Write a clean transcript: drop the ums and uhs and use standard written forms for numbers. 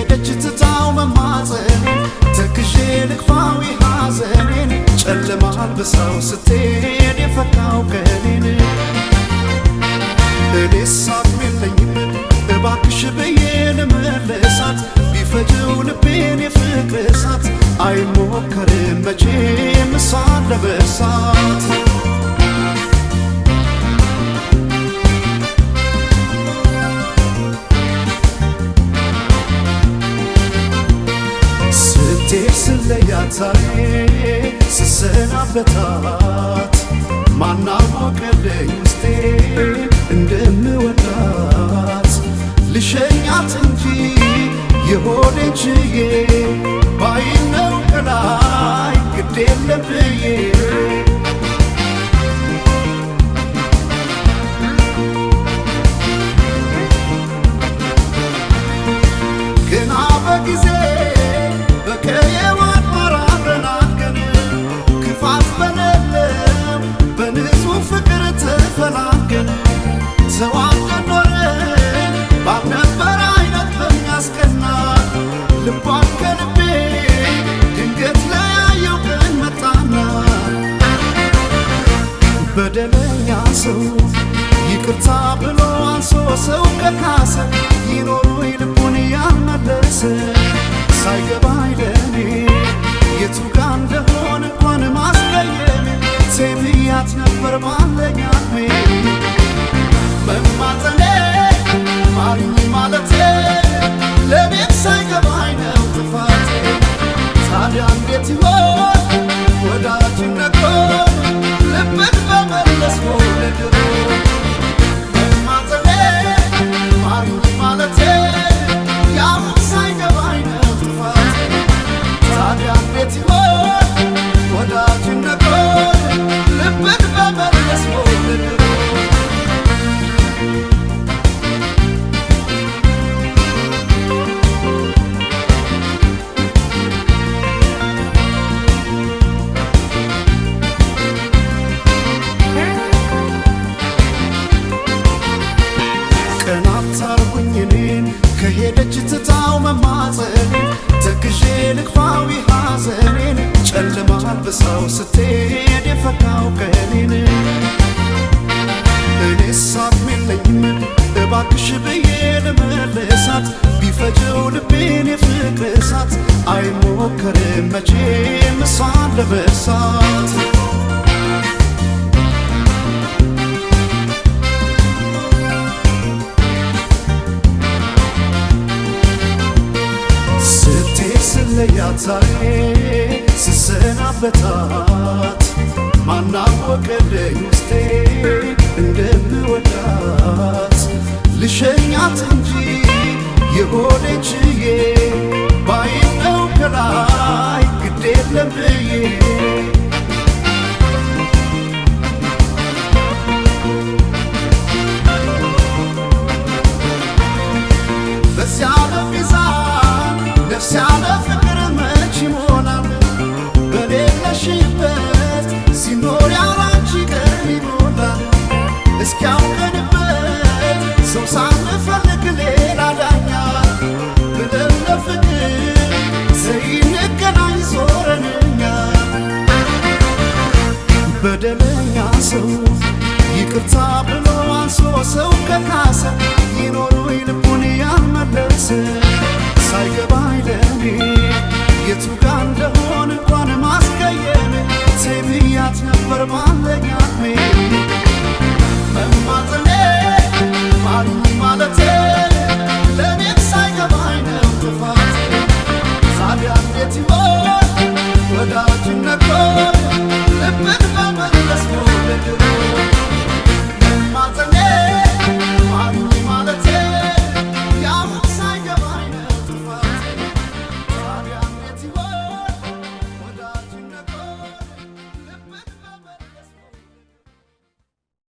ከሄደች ትታው መማፀኔን ተክዤ ልክፋዊ ሐዘኔን ጨለማ አልብሳው ስትሄድ የፈካው ቀኔን እኔስ አቅም የለኝም እባክሽ ብዬ ልመልሳት ቢፈጅው ልቤን የፍቅር እሳት አይሞከርም መቼም እሷን ለመርሳት ስለያት ዛሬ ስሰናበታት ማናወቀልኝ ውስጤ እንደምወዳት ልሸኛት እንጂ የሆዴን ችዬ ባይነው ከላይ ግድ የለም ብዬ ግና በጊዜ በከየዋን ማራረናገን ክፋት በሌለው በንጹህ ፍቅር ተፈላገን ተዋደን ኖረን ባልነበረ አይነት በሚያስቀና ልቧን ከልቤ ድንገት ለያየው ቀን መጣና በደለኛ ሰው ይቅርታ ብሎ አንሶ ሰው ከካሰ ይኖሩ ልቡን ያልመለሰ ሳይገባኝ ለኔ የቱ ጋ እንደሆነ እንኳን ማስቀየሜ ሴብያት ነበር ባለኝ አቅሜ መማፀኔ ማሪኝ ማለቴ ለቤት ሳይገባኝ ነው ጥፋቴ ታዲያ እንዴት ይሆን ወዳጅነቶ ልብን በመለስ ወለድሮ መማፀኔ ማሪኝ ማለቴ ያሁን ሳይገባኝ ነው ጥፋቴ ታዲያ እንዴት ይሆን ወዳጅነቶ ልብን በመለስ ወለድሮ ከሄደች ትታው መማፀኔን ተክዤ ልክፋዊ ሐዘኔን ጨለማ አልብሳው ስትሄድ የፈካው ቀኔን እኔስ አቅም የለኝም እባክሽ ብዬ ልመልሳት ቢፈጅው ልቤን የፍቅር እሳት አይሞከርም መቼም እሷን ለመርሳት ስለያት ዛሬ ስሰናበታት ማናወቀልኝ ውስጤ